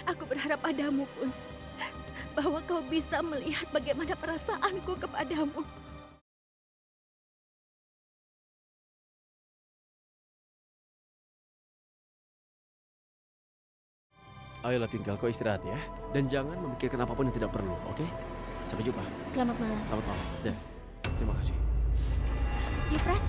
Aku berharap padamu, Pun, bahwa kau bisa melihat bagaimana perasaanku kepadamu. Ayolah tinggal, kau istirahat ya. Dan jangan memikirkan apapun yang tidak perlu, oke? Sampai jumpa. Selamat malam. Selamat malam. Dan terima kasih. Yuvraj.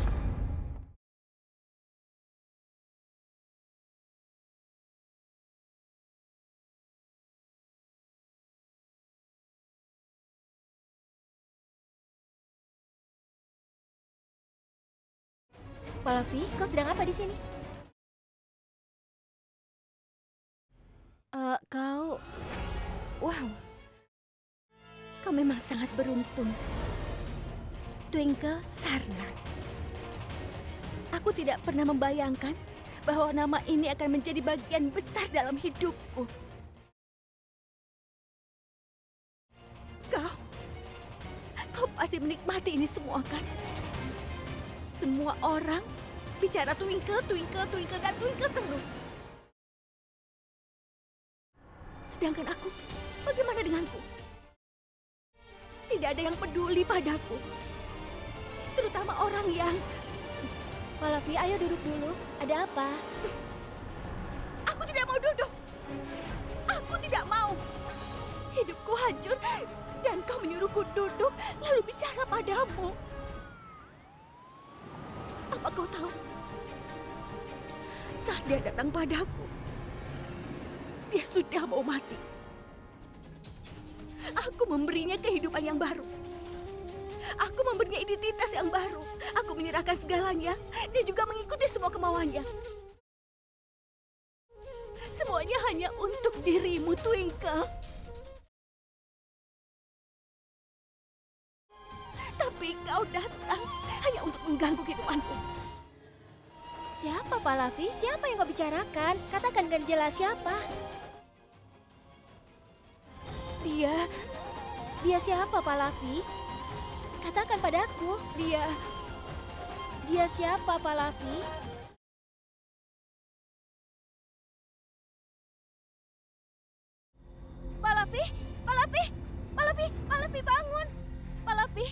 Pallavi, kau sedang apa di sini? Kau... Wow. Kau memang sangat beruntung. Twinkle Sarna. Aku tidak pernah membayangkan bahwa nama ini akan menjadi bagian besar dalam hidupku. Kau pasti menikmati ini semua, kan? Semua orang bicara Twinkle, Twinkle, Twinkle, dan Twinkle terus. Sedangkan aku, bagaimana denganku? Tidak ada yang peduli padaku. Terutama orang yang... Pallavi, ayo duduk dulu. Ada apa? Aku tidak mau duduk. Aku tidak mau. Hidupku hancur dan kau menyuruhku duduk lalu bicara padamu. Apa kau tahu? Saat dia datang padaku, dia sudah mau mati. Aku memberinya kehidupan yang baru. Aku memberinya identitas yang baru. Aku menyerahkan segalanya. Dia juga mengikuti semua kemauannya. Semuanya hanya untuk dirimu, Twinkle. Tapi kau datang hanya untuk mengganggu kehidupanku. Siapa, Pallavi? Siapa yang kau bicarakan? Katakan dengan jelas siapa. Dia siapa, Pallavi? Katakan padaku. Dia siapa, Pallavi? Pallavi! Pallavi! Pallavi! Pallavi, bangun! Pallavi!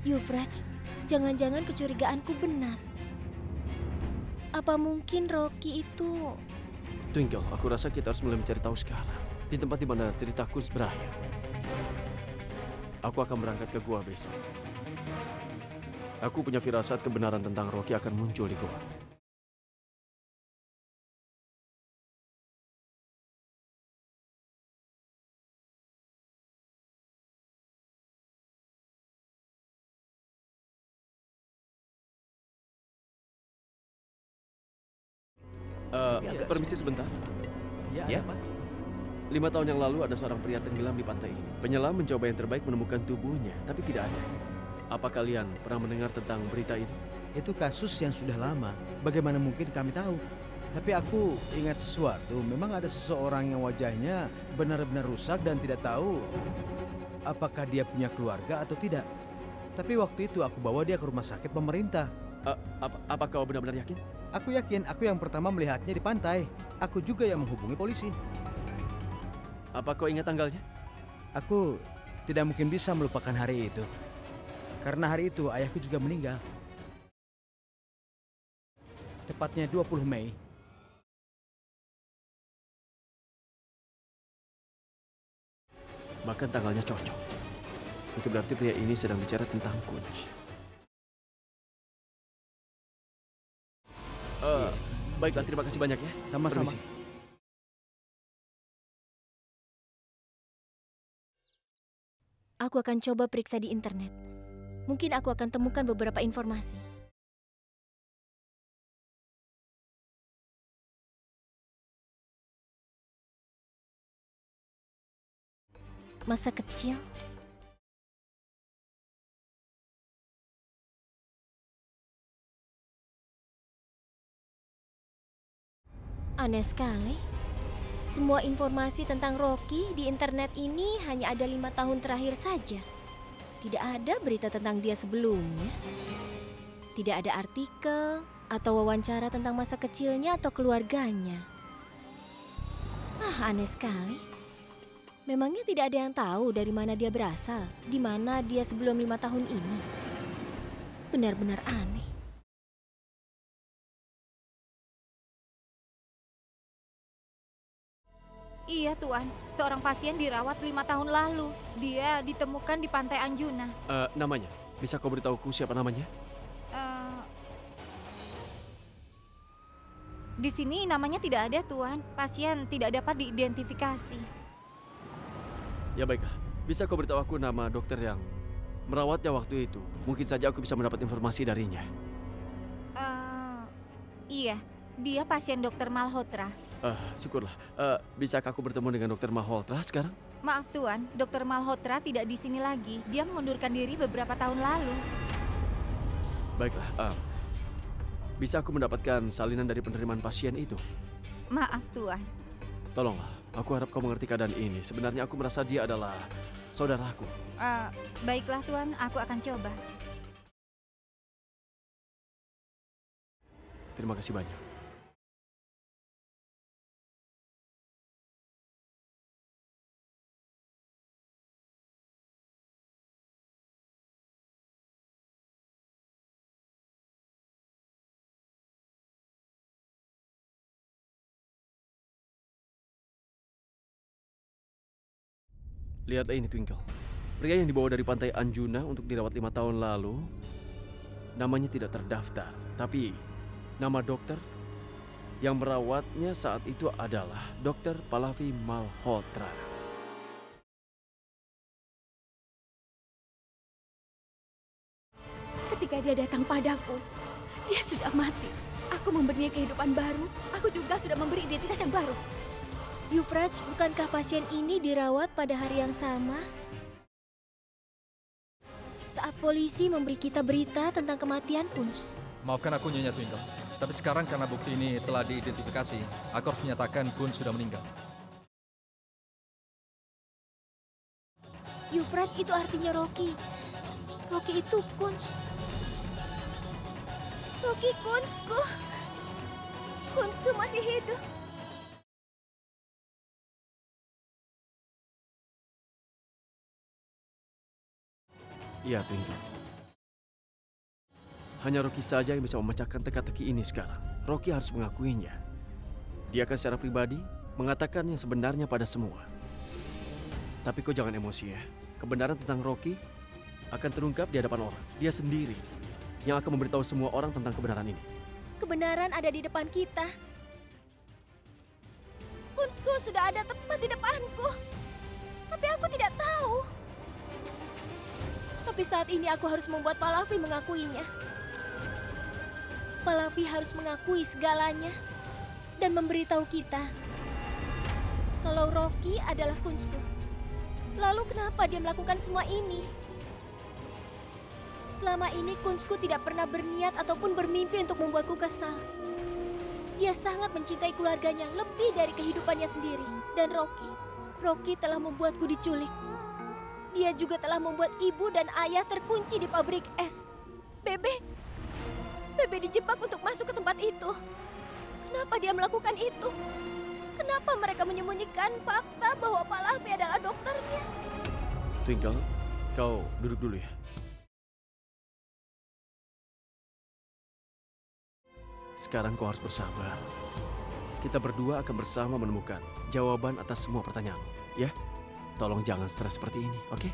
Yuvraj, jangan-jangan kecurigaanku benar. Apa mungkin Rocky itu... Twinkle, aku rasa kita harus mulai mencari tahu sekarang. Di tempat di mana ceritaku berakhir. Aku akan berangkat ke gua besok. Aku punya firasat kebenaran tentang Rocky akan muncul di gua. Permisi sebentar. Ya. Apa? 5 tahun yang lalu ada seorang pria tenggelam di pantai ini. Penyelam mencoba yang terbaik menemukan tubuhnya, tapi tidak ada. Apa kalian pernah mendengar tentang berita ini? Itu kasus yang sudah lama. Bagaimana mungkin kami tahu? Tapi aku ingat sesuatu. Memang ada seseorang yang wajahnya benar-benar rusak dan tidak tahu apakah dia punya keluarga atau tidak. Tapi waktu itu aku bawa dia ke rumah sakit pemerintah. Apa kau benar-benar yakin? Aku yakin, aku yang pertama melihatnya di pantai. Aku juga yang menghubungi polisi. Apa kau ingat tanggalnya? Aku tidak mungkin bisa melupakan hari itu. Karena hari itu ayahku juga meninggal. Tepatnya 20 Mei. Bahkan tanggalnya cocok. Itu berarti pria ini sedang bicara tentang Kunz. Baiklah, terima kasih banyak ya. Sama-sama. Permisi. Aku akan coba periksa di internet. Mungkin aku akan temukan beberapa informasi. Masa kecil? Aneh sekali. Semua informasi tentang Rocky di internet ini hanya ada 5 tahun terakhir saja. Tidak ada berita tentang dia sebelumnya. Tidak ada artikel atau wawancara tentang masa kecilnya atau keluarganya. Aneh sekali. Memangnya tidak ada yang tahu dari mana dia berasal, di mana dia sebelum 5 tahun ini. Benar-benar aneh. Iya, Tuan. Seorang pasien dirawat 5 tahun lalu. Dia ditemukan di Pantai Anjuna. Namanya? Bisa kau beritahuku siapa namanya? Eh, di sini namanya tidak ada, Tuan. Pasien tidak dapat diidentifikasi. Ya baiklah. Bisa kau beritahu aku nama dokter yang merawatnya waktu itu? Mungkin saja aku bisa mendapat informasi darinya. Iya, dia pasien Dokter Malhotra. Syukurlah. Bisakah aku bertemu dengan Dokter Malhotra sekarang? Maaf, Tuan. Dokter Malhotra tidak di sini lagi. Dia mengundurkan diri beberapa tahun lalu. Baiklah. Bisa aku mendapatkan salinan dari penerimaan pasien itu? Maaf, Tuan. Tolonglah. Aku harap kau mengerti keadaan ini. Sebenarnya aku merasa dia adalah saudaraku. Baiklah, Tuan. Aku akan coba. Terima kasih banyak. Lihat ini, Twinkle. Pria yang dibawa dari Pantai Anjuna untuk dirawat 5 tahun lalu, namanya tidak terdaftar. Tapi nama dokter yang merawatnya saat itu adalah Dr. Pallavi Malhotra. Ketika dia datang padaku, dia sudah mati. Aku memberinya kehidupan baru. Aku juga sudah memberi identitas yang baru. Yuvraj, bukankah pasien ini dirawat pada hari yang sama? Saat polisi memberi kita berita tentang kematian Kunz. Maafkan aku Nyonya Twinkle, tapi sekarang karena bukti ini telah diidentifikasi, aku harus menyatakan Kunz sudah meninggal. Yuvraj, itu artinya Rocky. Rocky itu Kunz. Rocky, Kunzku. Kunzku masih hidup. Iya, Twinkle. Hanya Rocky saja yang bisa memecahkan teka-teki ini sekarang. Rocky harus mengakuinya. Dia akan secara pribadi mengatakan yang sebenarnya pada semua. Tapi kau jangan emosi ya. Kebenaran tentang Rocky akan terungkap di hadapan orang. Dia sendiri yang akan memberitahu semua orang tentang kebenaran ini. Kebenaran ada di depan kita. Kunzku sudah ada tepat di depanku. Tapi aku tidak tahu. Tapi saat ini aku harus membuat Pallavi mengakuinya. Pallavi harus mengakui segalanya dan memberitahu kita kalau Rocky adalah Kunzku. Lalu kenapa dia melakukan semua ini? Selama ini Kunzku tidak pernah berniat ataupun bermimpi untuk membuatku kesal. Dia sangat mencintai keluarganya lebih dari kehidupannya sendiri. Dan Rocky telah membuatku diculik. Dia juga telah membuat ibu dan ayah terkunci di pabrik es. Bebe dijebak untuk masuk ke tempat itu. Kenapa dia melakukan itu? Kenapa mereka menyembunyikan fakta bahwa Pallavi adalah dokternya? Twinkle, kau duduk dulu ya. Sekarang kau harus bersabar. Kita berdua akan bersama menemukan jawaban atas semua pertanyaan, ya? Tolong jangan stres seperti ini, oke?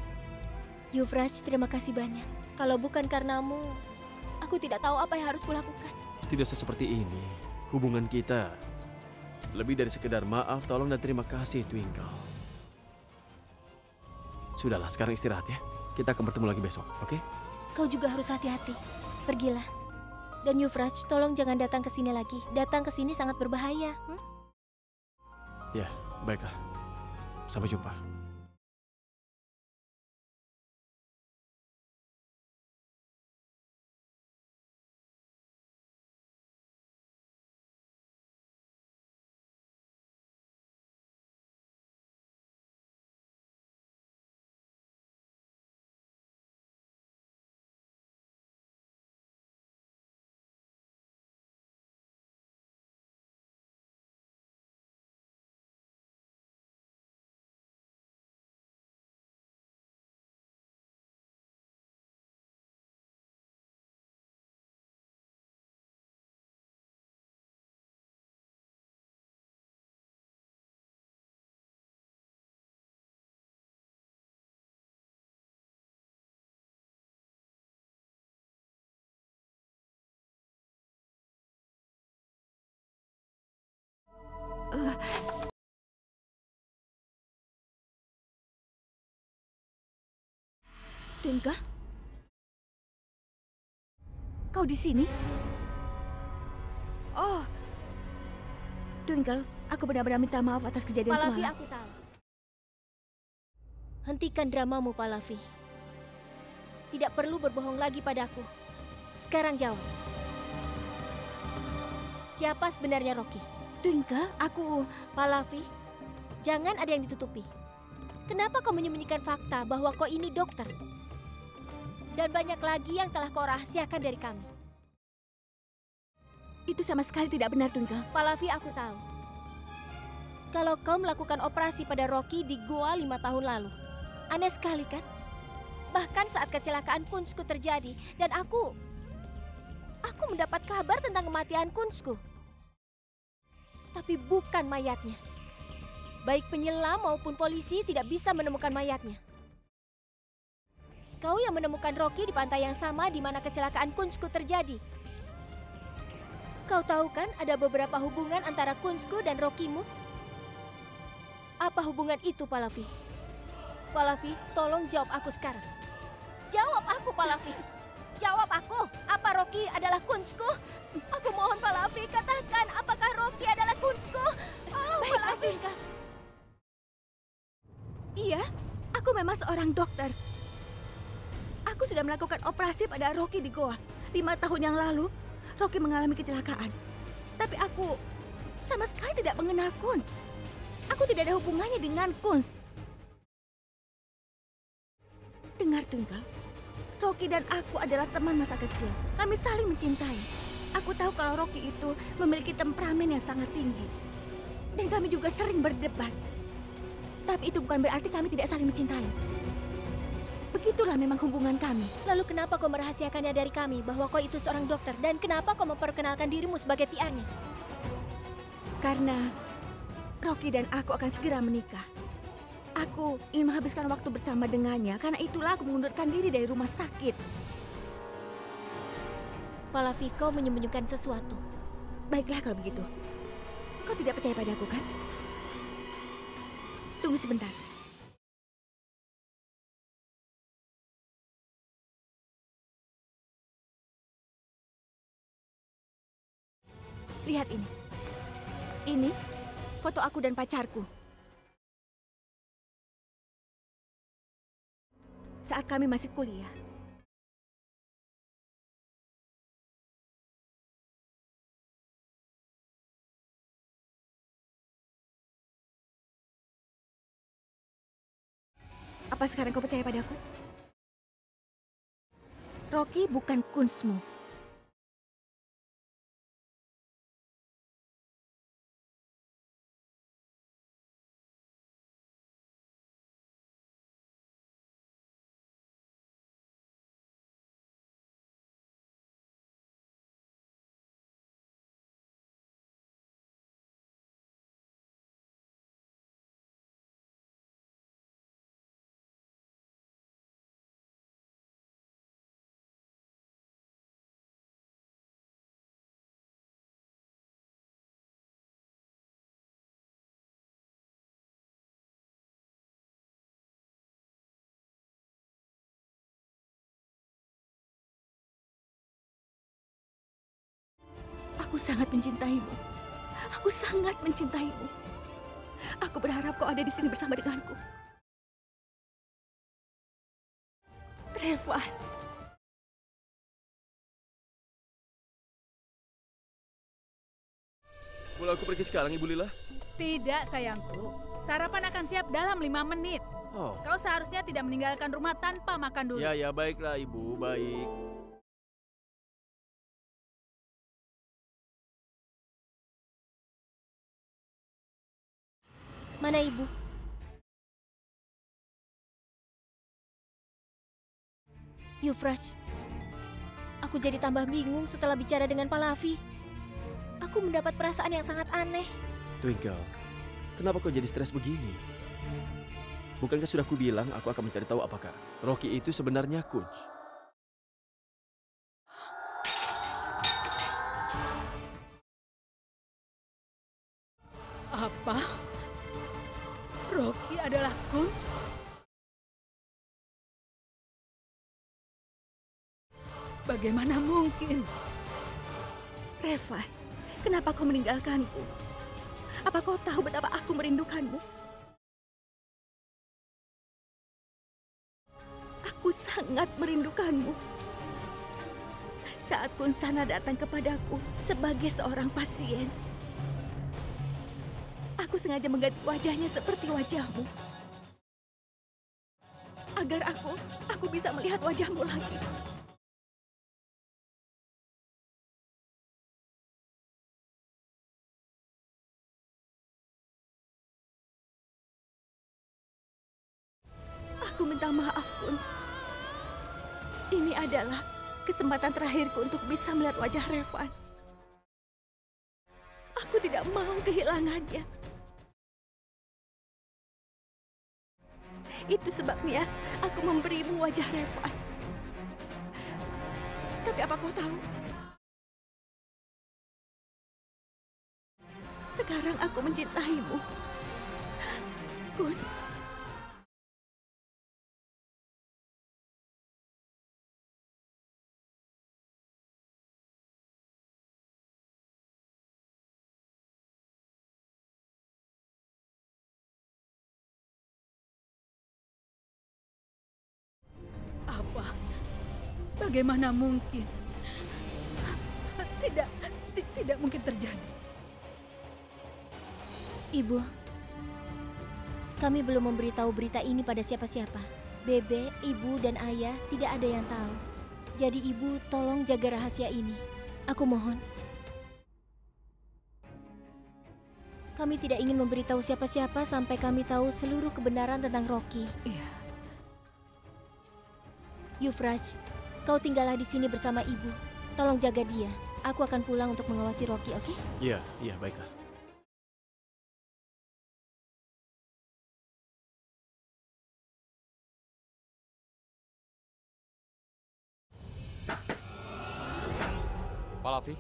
Yuvraj, terima kasih banyak. Kalau bukan karenamu, aku tidak tahu apa yang harus kulakukan. Tidak seperti ini. Hubungan kita lebih dari sekedar maaf, tolong dan terima kasih, Twinkle. Sudahlah, sekarang istirahat ya. Kita akan bertemu lagi besok, oke? Kau juga harus hati-hati. Pergilah. Dan Yuvraj, tolong jangan datang ke sini lagi. Datang ke sini sangat berbahaya. Ya, baiklah. Sampai jumpa. Twinkle? Kau di sini? Oh. Twinkle, aku benar-benar minta maaf atas kejadian Pallavi, semalam. aku tahu. Hentikan dramamu, Pallavi. Tidak perlu berbohong lagi padaku. Sekarang jawab. Siapa sebenarnya Rocky? Twinkle, aku... Pallavi, jangan ada yang ditutupi. Kenapa kau menyembunyikan fakta bahwa kau ini dokter? Dan banyak lagi yang telah kau rahasiakan dari kami. Itu sama sekali tidak benar, Twinkle. Pallavi, aku tahu. Kalau kau melakukan operasi pada Rocky di Goa 5 tahun lalu. Aneh sekali kan? Bahkan saat kecelakaan Kunsku terjadi dan aku mendapat kabar tentang kematian Kunsku. Tapi bukan mayatnya. Baik penyelam maupun polisi tidak bisa menemukan mayatnya. Kau yang menemukan Rocky di pantai yang sama di mana kecelakaan Kunsku terjadi. Kau tahu kan ada beberapa hubungan antara Kunsku dan Rockymu? Apa hubungan itu, Pallavi? Pallavi, tolong jawab aku sekarang. Jawab aku, Pallavi. Jawab aku, apa Rocky adalah Kunsku? Aku mohon, Pallavi, katakan apakah Rocky adalah Kunsku? Tolong, Pallavi. Iya, aku memang seorang dokter. Aku sudah melakukan operasi pada Rocky di Goa. 5 tahun yang lalu, Rocky mengalami kecelakaan. Tapi aku sama sekali tidak mengenal Kuns. Aku tidak ada hubungannya dengan Kuns. Dengar, Twinkle. Rocky dan aku adalah teman masa kecil. Kami saling mencintai. Aku tahu kalau Rocky itu memiliki temperamen yang sangat tinggi. Dan kami juga sering berdebat. Tapi itu bukan berarti kami tidak saling mencintai. Begitulah memang hubungan kami. Lalu kenapa kau merahasiakannya dari kami bahwa kau itu seorang dokter? Dan kenapa kau memperkenalkan dirimu sebagai PR-nya? Karena Rocky dan aku akan segera menikah. Aku ingin menghabiskan waktu bersama dengannya. Karena itulah aku mengundurkan diri dari rumah sakit. Pallavi, kau menyembunyikan sesuatu. Baiklah kalau begitu. Kau tidak percaya padaku, kan? Tunggu sebentar. Lihat ini. Ini foto aku dan pacarku. Saat kami masih kuliah. Apa sekarang kau percaya padaku? Rocky bukan Kunsmu. Aku sangat mencintaimu. Aku sangat mencintaimu. Aku berharap kau ada di sini bersama denganku. Reva. Boleh aku pergi sekarang, Ibu Lila? Tidak, sayangku. Sarapan akan siap dalam 5 menit. Oh. Kau seharusnya tidak meninggalkan rumah tanpa makan dulu. Ya, baiklah, Ibu. Baik. Mana ibu? Yuvraj, aku jadi tambah bingung setelah bicara dengan Pallavi. Aku mendapat perasaan yang sangat aneh. Twinkle, kenapa kau jadi stres begini? Bukankah sudah kubilang aku akan mencari tahu apakah Rocky itu sebenarnya Kunz? Apa? Rocky adalah Kunz? Bagaimana mungkin? Revan, kenapa kau meninggalkanku? Apa kau tahu betapa aku merindukanmu? Aku sangat merindukanmu. Saat Kunsana datang kepadaku sebagai seorang pasien, aku sengaja mengganti wajahnya seperti wajahmu. Agar aku bisa melihat wajahmu lagi. Aku minta maaf, Kunz. Ini adalah kesempatan terakhirku untuk bisa melihat wajah Revan. Aku tidak mau kehilangannya. Itu sebabnya aku memberimu wajah Revan. Tapi apa kau tahu? Sekarang aku mencintaimu. Kunz. Apa? Bagaimana mungkin? Tidak mungkin terjadi. Ibu, kami belum memberitahu berita ini pada siapa-siapa. Bebe, ibu, dan ayah tidak ada yang tahu. Jadi ibu tolong jaga rahasia ini. Aku mohon. Kami tidak ingin memberitahu siapa-siapa sampai kami tahu seluruh kebenaran tentang Rocky. Iya. Yuvraj, kau tinggallah di sini bersama ibu. Tolong jaga dia. Aku akan pulang untuk mengawasi Rocky, oke? Iya, baiklah. Pak Lavi?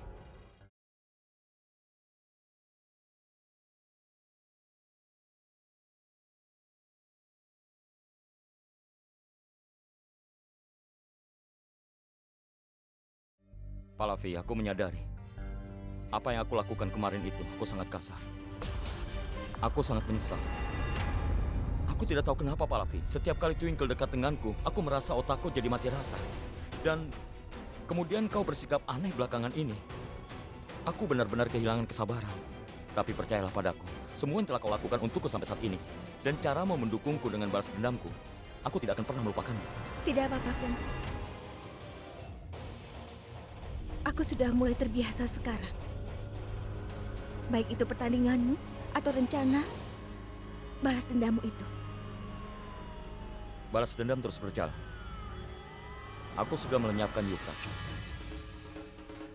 Pak Lavi, aku menyadari apa yang aku lakukan kemarin itu, aku sangat kasar. Aku sangat menyesal. Aku tidak tahu kenapa, Pak Lavi. Setiap kali Twinkle dekat denganku, aku merasa otakku jadi mati rasa. Dan kemudian kau bersikap aneh belakangan ini. Aku benar-benar kehilangan kesabaran. Tapi percayalah padaku, semua yang telah kau lakukan untukku sampai saat ini, dan caramu mendukungku dengan balas dendamku, aku tidak akan pernah melupakannya. Tidak apa-apa, Kunz. Aku sudah mulai terbiasa sekarang. Baik itu pertandinganmu atau rencana balas dendammu itu. Balas dendam terus berjalan. Aku sudah melenyapkan Yuvraj.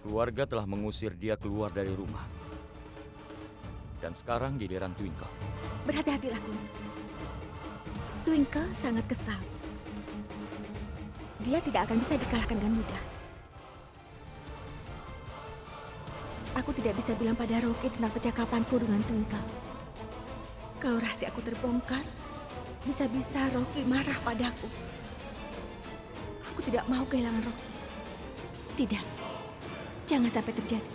Keluarga telah mengusir dia keluar dari rumah. Dan sekarang giliran Twinkle. Berhati-hatilah, Kunz. Twinkle sangat kesal. Dia tidak akan bisa dikalahkan dengan mudah. Aku tidak bisa bilang pada Rocky tentang percakapanku dengan Twinkle. Kalau rahasia aku terbongkar, bisa-bisa Rocky marah padaku. Aku tidak mau kehilangan Rocky. Tidak. Jangan sampai terjadi.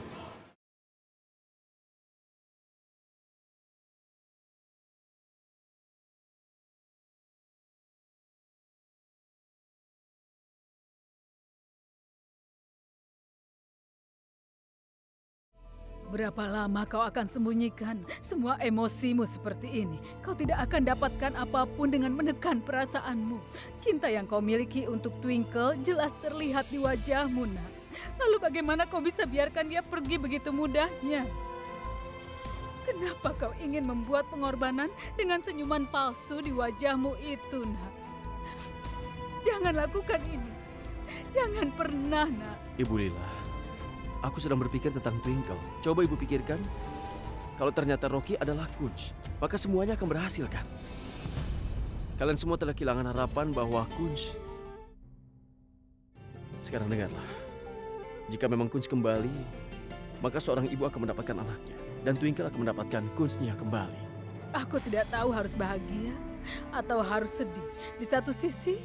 Berapa lama kau akan sembunyikan semua emosimu seperti ini? Kau tidak akan dapatkan apapun dengan menekan perasaanmu. Cinta yang kau miliki untuk Twinkle jelas terlihat di wajahmu, nak. Lalu bagaimana kau bisa biarkan dia pergi begitu mudahnya? Kenapa kau ingin membuat pengorbanan dengan senyuman palsu di wajahmu itu, nak? Jangan lakukan ini. Jangan pernah, nak. Ibu Lila, aku sedang berpikir tentang Twinkle. Coba ibu pikirkan, kalau ternyata Rocky adalah Kunz, maka semuanya akan berhasil, kan? Kalian semua telah kehilangan harapan bahwa Kunz... Sekarang dengarlah. Jika memang Kunz kembali, maka seorang ibu akan mendapatkan anaknya. Dan Twinkle akan mendapatkan kunstnya kembali. Aku tidak tahu harus bahagia atau harus sedih. Di satu sisi,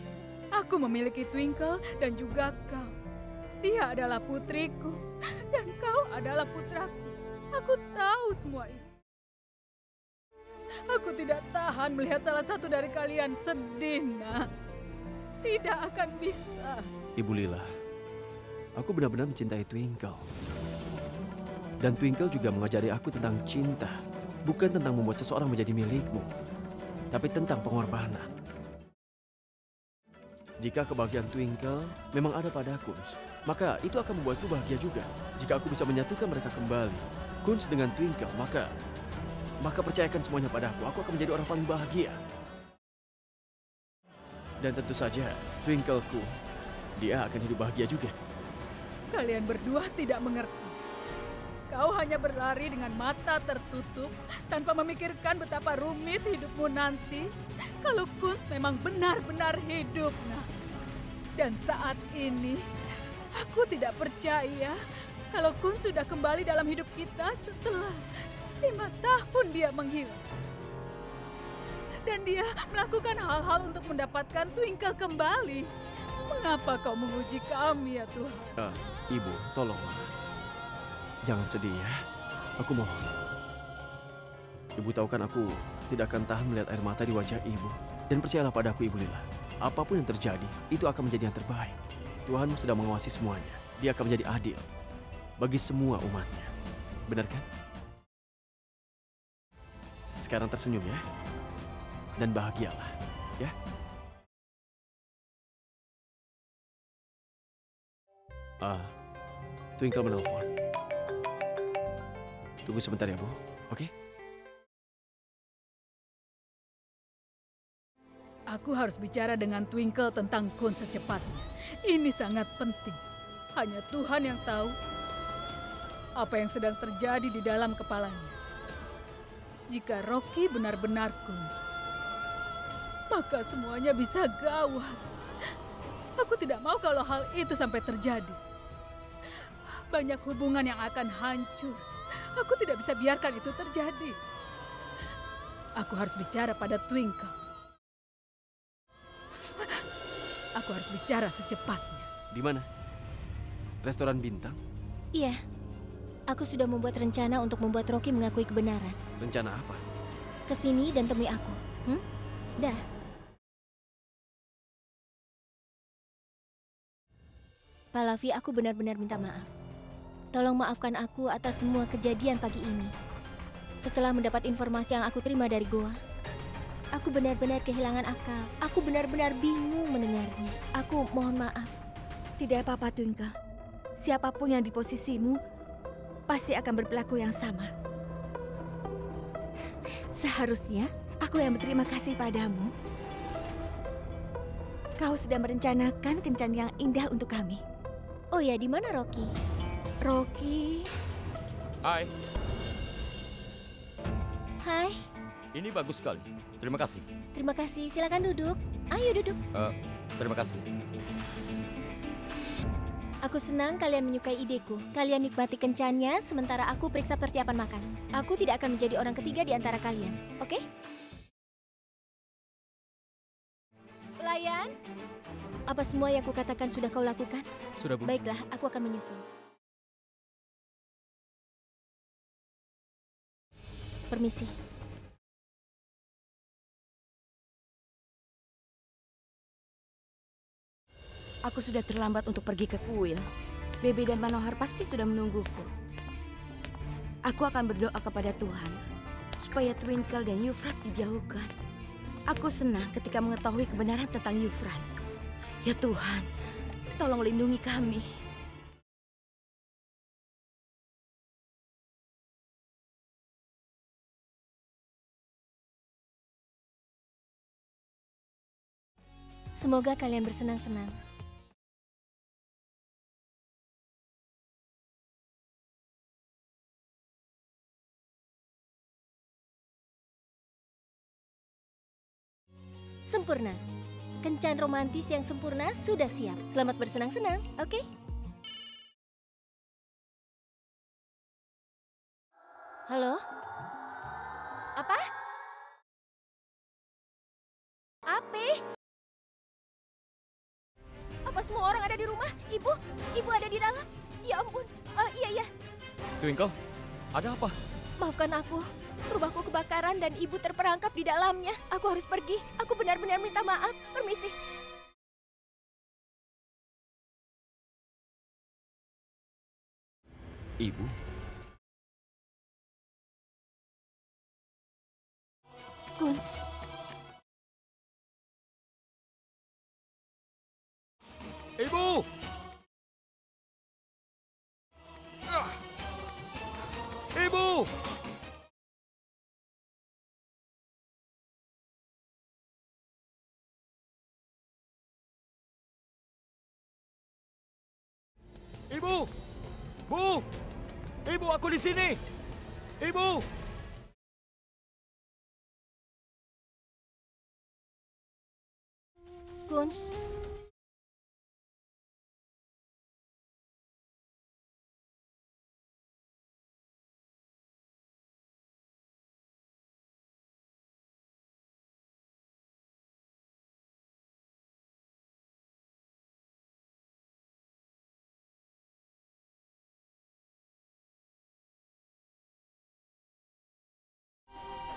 aku memiliki Twinkle dan juga kau. Dia adalah putriku dan kau adalah putraku. Aku tahu semua itu. Aku tidak tahan melihat salah satu dari kalian sedih, nak. Tidak akan bisa. Ibu Lila, aku benar-benar mencintai Twinkle. Dan Twinkle juga mengajari aku tentang cinta. Bukan tentang membuat seseorang menjadi milikmu, tapi tentang pengorbanan. Jika kebahagiaan Twinkle memang ada pada Kunz, maka itu akan membuatku bahagia juga. Jika aku bisa menyatukan mereka kembali, Kunz dengan Twinkle, maka percayakan semuanya padaku. Aku akan menjadi orang paling bahagia. Dan tentu saja, Twinkleku, dia akan hidup bahagia juga. Kalian berdua tidak mengerti. Kau hanya berlari dengan mata tertutup tanpa memikirkan betapa rumit hidupmu nanti kalau Kunz memang benar-benar hidup, nak. Dan saat ini, aku tidak percaya kalau Kunz sudah kembali dalam hidup kita setelah 5 tahun dia menghilang. Dan dia melakukan hal-hal untuk mendapatkan Twinkle kembali. Mengapa kau menguji kami, ya Tuhan? Ibu, tolonglah. Jangan sedih ya, aku mohon. Ibu tahu kan aku tidak akan tahan melihat air mata di wajah ibu. Dan percayalah padaku, Ibu Lila. Apapun yang terjadi, itu akan menjadi yang terbaik. Tuhanmu sedang mengawasi semuanya. Dia akan menjadi adil bagi semua umatnya. Benar kan? Sekarang tersenyum ya. Dan bahagialah, ya. Twinkle menelpon. Tunggu sebentar ya, Bu. Oke? Aku harus bicara dengan Twinkle tentang Kunz secepatnya. Ini sangat penting. Hanya Tuhan yang tahu apa yang sedang terjadi di dalam kepalanya. Jika Rocky benar-benar Kunz, maka semuanya bisa gawat. Aku tidak mau kalau hal itu sampai terjadi. Banyak hubungan yang akan hancur. Aku tidak bisa biarkan itu terjadi. Aku harus bicara pada Twinkle. Aku harus bicara secepatnya. Di mana? Restoran bintang? Iya, aku sudah membuat rencana untuk membuat Rocky mengakui kebenaran. Rencana apa? Kesini dan temui aku. Dah. Pak Lavi, aku benar-benar minta maaf. Tolong maafkan aku atas semua kejadian pagi ini. Setelah mendapat informasi yang aku terima dari Goa, aku benar-benar kehilangan akal. Aku benar-benar bingung mendengarnya. Aku mohon maaf. Tidak apa-apa, Twinkle. Siapapun yang di posisimu pasti akan berperilaku yang sama. Seharusnya aku yang berterima kasih padamu. Kau sudah merencanakan kencan yang indah untuk kami. Oh ya, di mana Rocky? Rocky. Hai, Hai, ini bagus sekali. Terima kasih. terima kasih. Silakan duduk. Ayo duduk. Terima kasih. Aku senang kalian menyukai ideku. Kalian nikmati kencannya, sementara aku periksa persiapan makan. Aku tidak akan menjadi orang ketiga di antara kalian, oke? Pelayan, apa semua yang kukatakan sudah kau lakukan? Sudah, Bu. Baiklah, aku akan menyusul. Permisi. Aku sudah terlambat untuk pergi ke kuil. Bebe dan Manohar pasti sudah menungguku. Aku akan berdoa kepada Tuhan supaya Twinkle dan Euphrates dijauhkan. Aku senang ketika mengetahui kebenaran tentang Euphrates. Ya Tuhan, tolong lindungi kami. Semoga kalian bersenang-senang. Sempurna. Kencan romantis yang sempurna sudah siap. Selamat bersenang-senang, oke? Halo? Apa? Api? Apa semua orang ada di rumah? Ibu? Ibu ada di dalam? Ya ampun. Iya. Twinkle, ada apa? Maafkan aku. Rumahku kebakaran dan ibu terperangkap di dalamnya. Aku harus pergi. Aku benar-benar minta maaf. Permisi. Ibu? Kunz. Ibu! Ibu! Ibu! Bu! Ibu, aku di sini! Ibu! Kunz.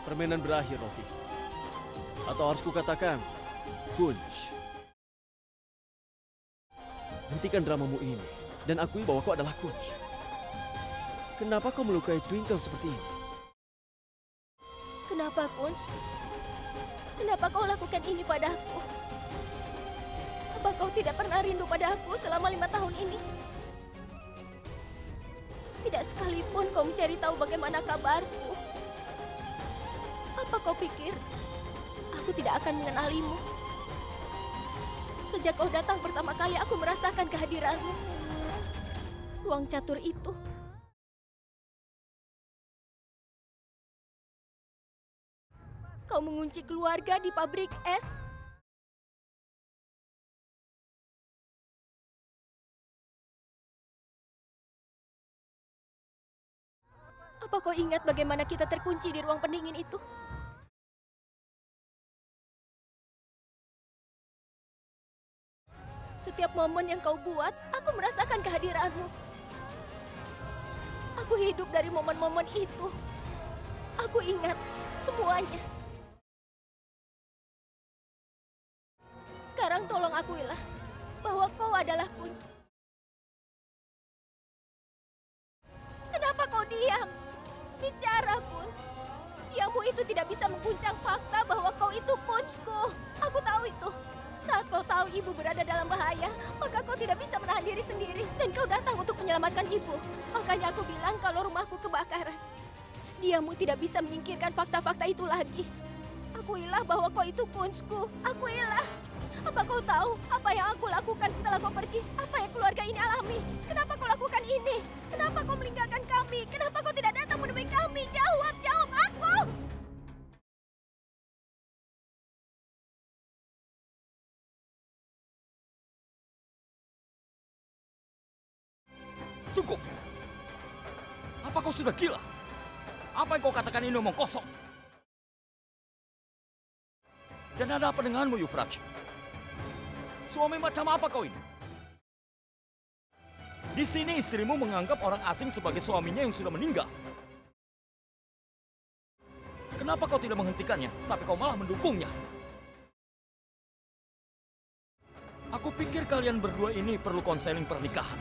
Permainan berakhir, Rocky. Atau harus kukatakan, Kunz. Hentikan dramamu ini dan akui bahwa kau adalah Kunz. Kenapa kau melukai Twinkle seperti ini? Kenapa, Kunz? Kenapa kau lakukan ini padaku? Apa kau tidak pernah rindu padaku selama 5 tahun ini? Tidak sekalipun kau mencari tahu bagaimana kabarku. Apa kau pikir aku tidak akan mengenalimu? Sejak kau datang pertama kali aku merasakan kehadiranmu. Ruang catur itu. Kau mengunci keluarga di pabrik es. Apa kau ingat bagaimana kita terkunci di ruang pendingin itu? Setiap momen yang kau buat, aku merasakan kehadiranmu. Aku hidup dari momen-momen itu. Aku ingat semuanya. Sekarang tolong akuilah bahwa kau adalah Kunz. Kenapa kau diam? Bicara, Kunz. Diammu itu tidak bisa mengguncang fakta bahwa kau itu Kunzku. Aku tahu itu. Saat kau tahu ibu berada dalam bahaya, maka kau tidak bisa menahan diri sendiri. Dan kau datang untuk menyelamatkan ibu. Makanya aku bilang kalau rumahku kebakaran. Diammu tidak bisa menyingkirkan fakta-fakta itu lagi. Akuilah bahwa kau itu Kunzku. Akuilah. Apa kau tahu apa yang aku lakukan setelah kau pergi? Apa yang keluarga ini alami? Kenapa kau lakukan ini? Kenapa kau meninggalkan kami? Kenapa kau tidak datang menemui kami? Jawab aku! Cukup! Apa kau sudah gila? Apa yang kau katakan ini omong kosong? Dan ada apa denganmu, Yuvraj? Suami macam apa kau ini? Di sini istrimu menganggap orang asing sebagai suaminya yang sudah meninggal. Kenapa kau tidak menghentikannya, tapi kau malah mendukungnya? Aku pikir kalian berdua ini perlu konseling pernikahan.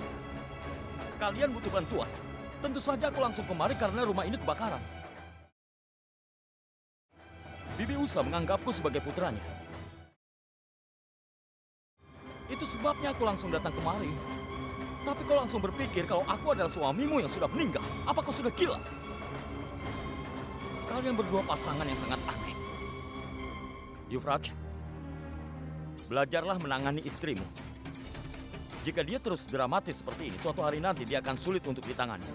Kalian butuh bantuan. Tentu saja aku langsung kemari karena rumah ini kebakaran. Bibi Usa menganggapku sebagai putranya. Itu sebabnya aku langsung datang kemari. Tapi kau langsung berpikir kalau aku adalah suamimu yang sudah meninggal. Apa kau sudah gila? Kalian berdua pasangan yang sangat aneh. Yuvraj, belajarlah menangani istrimu. Jika dia terus dramatis seperti ini, suatu hari nanti dia akan sulit untuk ditangani.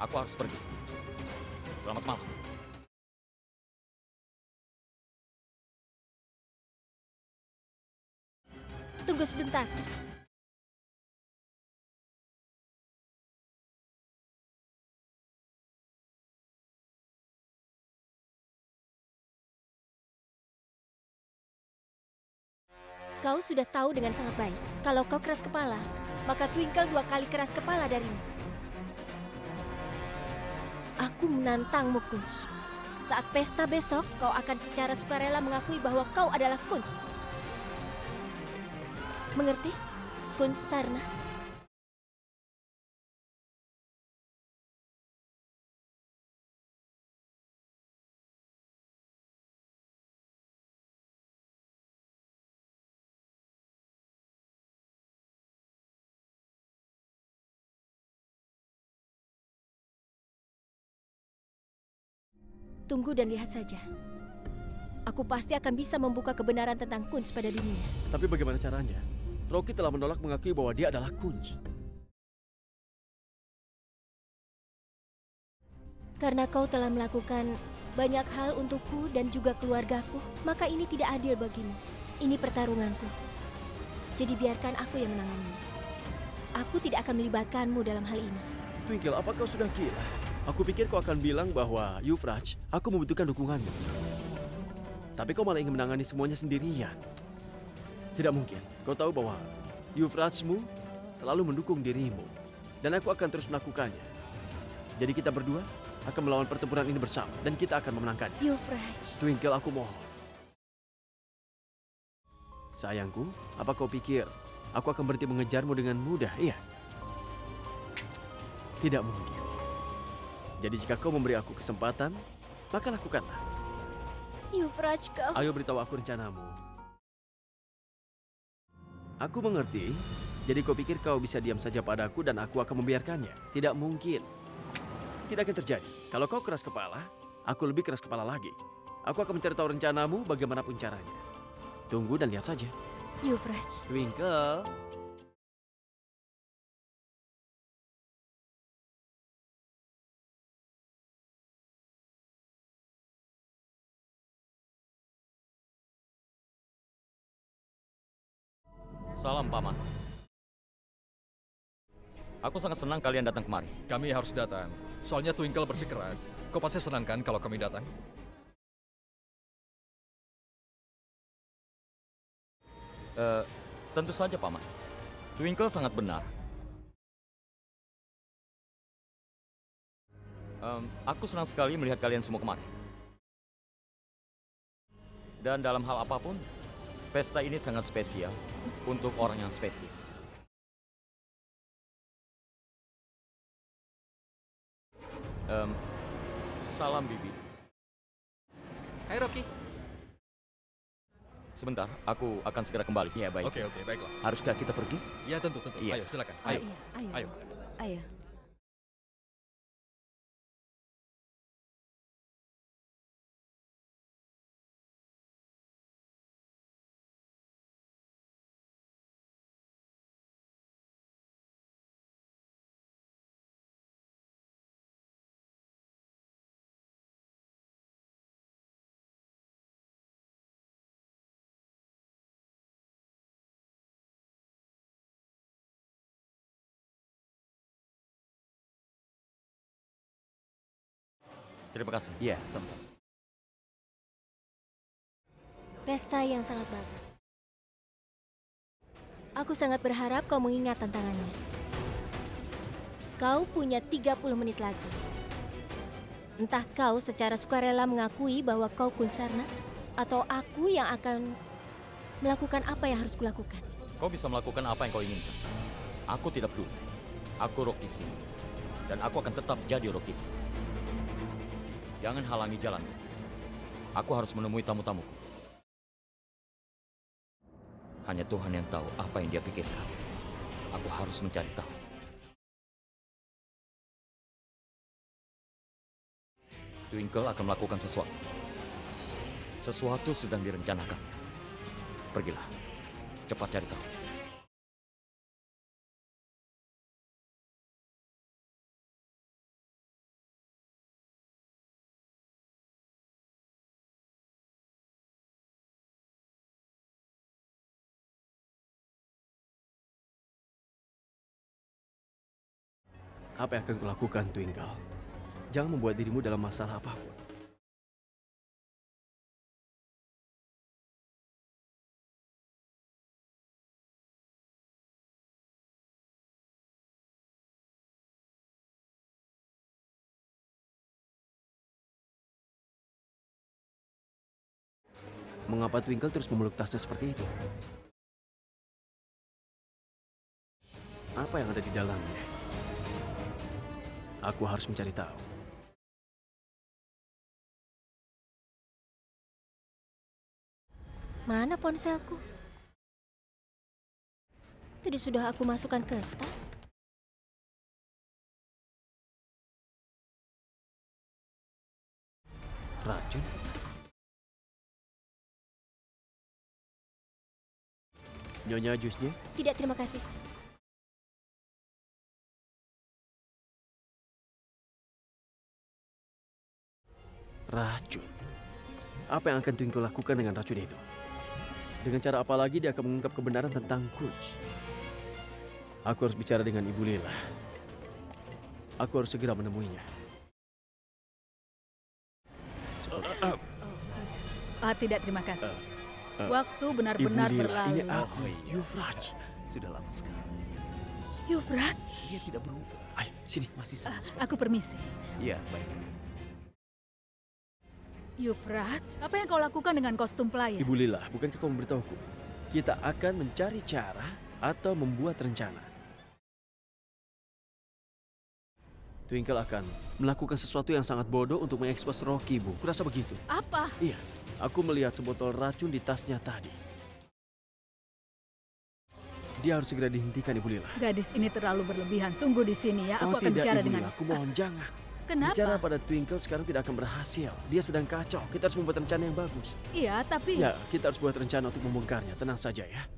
Aku harus pergi. Selamat malam. Tunggu sebentar. Kau sudah tahu dengan sangat baik. Kalau kau keras kepala, maka Twinkle 2 kali keras kepala darimu. Aku menantangmu, Kunz. Saat pesta besok, kau akan secara sukarela mengakui bahwa kau adalah Kunz. Mengerti, Kunz Sarna? Tunggu dan lihat saja. Aku pasti akan bisa membuka kebenaran tentang Kunz pada dunia. Tapi bagaimana caranya? Rocky telah menolak mengakui bahwa dia adalah Kunz. Karena kau telah melakukan banyak hal untukku dan juga keluargaku, maka ini tidak adil bagimu. Ini pertarunganku. Jadi biarkan aku yang menanganinya. Aku tidak akan melibatkanmu dalam hal ini. Twinkle, apa kau sudah gila? Aku pikir kau akan bilang bahwa, Yuvraj, aku membutuhkan dukunganmu. Tapi kau malah ingin menangani semuanya sendirian. Tidak mungkin. Kau tahu bahwa Yuvrajmu selalu mendukung dirimu. Dan aku akan terus melakukannya. Jadi kita berdua akan melawan pertempuran ini bersama. Dan kita akan memenangkannya. Yuvraj. Twinkle, aku mohon. Sayangku, apa kau pikir aku akan berhenti mengejarmu dengan mudah, iya? Tidak mungkin. Jadi jika kau memberi aku kesempatan, maka lakukanlah. Yuvraj, kau... Ayo beritahu aku rencanamu. Aku mengerti. Jadi kau pikir kau bisa diam saja padaku dan aku akan membiarkannya? Tidak mungkin. Tidak akan terjadi. Kalau kau keras kepala, aku lebih keras kepala lagi. Aku akan mencari tahu rencanamu bagaimanapun caranya. Tunggu dan lihat saja. Yuvraj. Twinkle. Salam, Paman. Aku sangat senang kalian datang kemari. Kami harus datang. Soalnya Twinkle bersikeras. Kau pasti senang kan kalau kami datang? Tentu saja, Paman. Twinkle sangat benar. Aku senang sekali melihat kalian semua kemari. Dan dalam hal apapun, pesta ini sangat spesial untuk orang yang spesial. Salam, Bibi. Hai, Rocky. Sebentar, aku akan segera kembali. Ya, baik. Oke, baiklah. Haruskah kita pergi? Ya, tentu. Iya. Ayo, silakan. Ayo. Ayo. Ayo. Terima kasih. Iya, sama-sama. Pesta yang sangat bagus. Aku sangat berharap kau mengingat tantangannya. Kau punya 30 menit lagi. Entah kau secara sukarela mengakui bahwa kau Kunz Sarna, atau aku yang akan melakukan apa yang harus kulakukan. Kau bisa melakukan apa yang kau inginkan. Aku tidak peduli. Aku Rocky Singh. Dan aku akan tetap jadi Rocky Singh. Jangan halangi jalanku. Aku harus menemui tamu-tamuku. Hanya Tuhan yang tahu apa yang dia pikirkan. Aku harus mencari tahu. Twinkle akan melakukan sesuatu. Sesuatu sedang direncanakan. Pergilah. Cepat cari tahu. Apa yang akan kulakukan, Twinkle? Jangan membuat dirimu dalam masalah apapun. Mengapa Twinkle terus memeluk tasnya seperti itu? Apa yang ada di dalamnya? Aku harus mencari tahu. Mana ponselku? Tadi sudah aku masukkan ke tas. Racun? Nyonya jusnya? Tidak, terima kasih. Racun. Apa yang akan Twinkle lakukan dengan racun itu? Dengan cara apa lagi dia akan mengungkap kebenaran tentang Kunz? Aku harus bicara dengan Ibu Lila. Aku harus segera menemuinya. Tidak, terima kasih. Waktu benar-benar Ibu Lila, berlalu. ini aku, Yuvraj. Sudah lama sekali. Yuvraj, Dia tidak berubah. Ayo, sini. Masih sama seperti. aku permisi. Iya, baiklah. Yuvraj, apa yang kau lakukan dengan kostum pelayan? Ibu Lila, bukankah kau memberitahuku? Kita akan mencari cara atau membuat rencana. Twinkle akan melakukan sesuatu yang sangat bodoh untuk mengekspos Rocky, Bu. Kurasa begitu. Apa? Iya, aku melihat sebotol racun di tasnya tadi. Dia harus segera dihentikan, Ibu Lila. Gadis ini terlalu berlebihan. Tunggu di sini ya, aku akan tidak, bicara Ibu dengan... Lila. Aku mohon jangan. Kenapa? Bicara pada Twinkle sekarang tidak akan berhasil. Dia sedang kacau. Kita harus membuat rencana yang bagus. Iya, tapi... Ya, kita harus buat rencana untuk membongkarnya. Tenang saja ya. "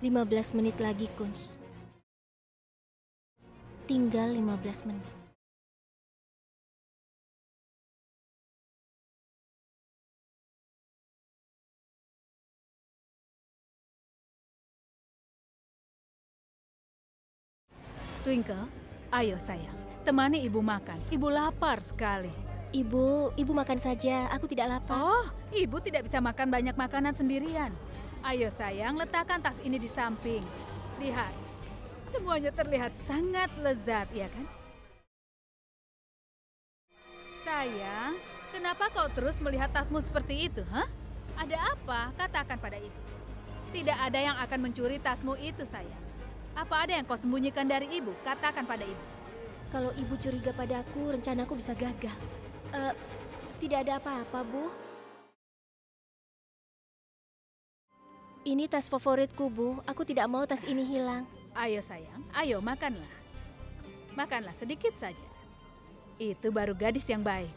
15 menit lagi, Kunz. Tinggal 15 menit. Twinkle, ayo sayang. Temani ibu makan. Ibu lapar sekali. Ibu makan saja. Aku tidak lapar. Oh, ibu tidak bisa makan banyak makanan sendirian. Ayo sayang, letakkan tas ini di samping. Lihat, semuanya terlihat sangat lezat, ya kan? Sayang, kenapa kau terus melihat tasmu seperti itu, hah? Ada apa? Katakan pada ibu. Tidak ada yang akan mencuri tasmu itu, sayang. Apa ada yang kau sembunyikan dari ibu? Katakan pada ibu. Kalau ibu curiga padaku, rencanaku bisa gagal. Tidak ada apa-apa, Bu. Ini tas favoritku, Bu. Aku tidak mau tas ini hilang. Ayo sayang, ayo makanlah. Makanlah sedikit saja. Itu baru gadis yang baik.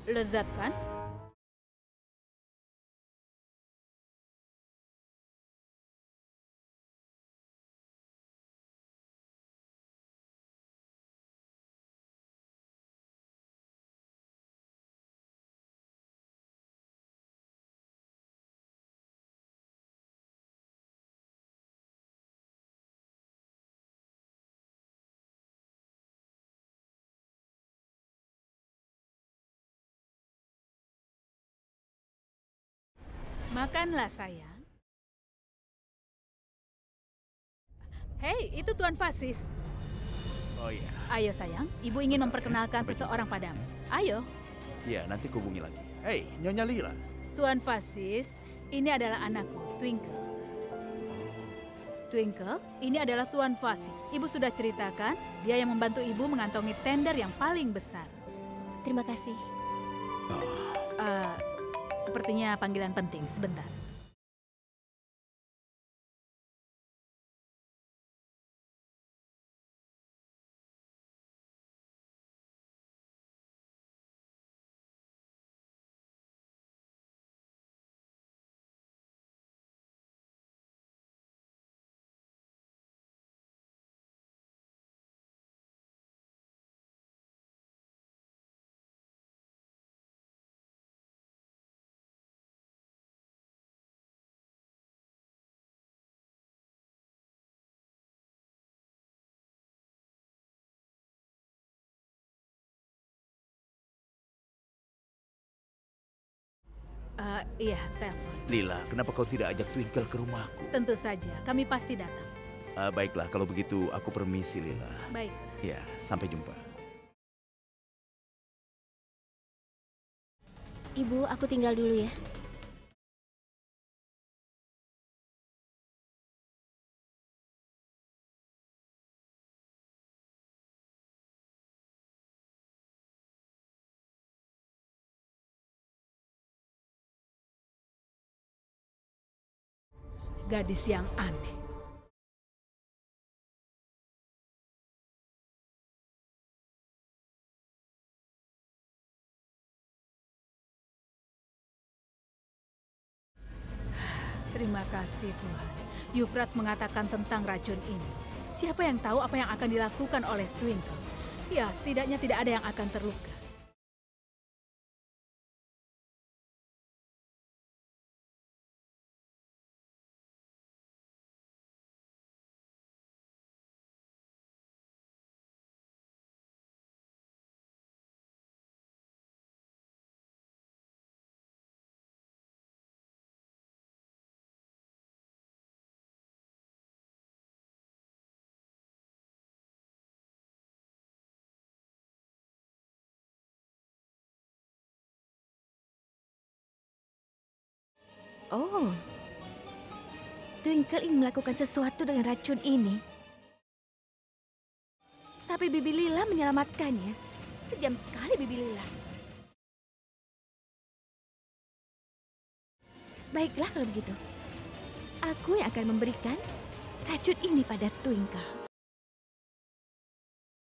Lezat kan? Makanlah sayang. Hei, itu Tuan Fasis. Oh iya. Ayo sayang, ibu ingin memperkenalkan Sampai seseorang jumpa. padamu. Ayo. Iya, nanti hubungi lagi. Hei, Nyonya Lila. Tuan Fasis, ini adalah anakku, Twinkle. Twinkle, ini adalah Tuan Fasis. Ibu sudah ceritakan, dia yang membantu ibu mengantongi tender yang paling besar. Terima kasih. Sepertinya panggilan penting, sebentar. Iya, telepon. Lila, kenapa kau tidak ajak Twinkle ke rumahku? Tentu saja, kami pasti datang. Baiklah, kalau begitu aku permisi, Lila. Baik. Ya, sampai jumpa. Ibu, aku tinggal dulu ya. Gadis yang aneh. Terima kasih Tuhan. Euphrates mengatakan tentang racun ini. Siapa yang tahu apa yang akan dilakukan oleh Twinkle? Ya, setidaknya tidak ada yang akan terluka. Oh, Twinkle ingin melakukan sesuatu dengan racun ini. Tapi Bibi Lila menyelamatkannya. Kejam sekali Bibi Lila. Baiklah kalau begitu. Aku yang akan memberikan racun ini pada Twinkle.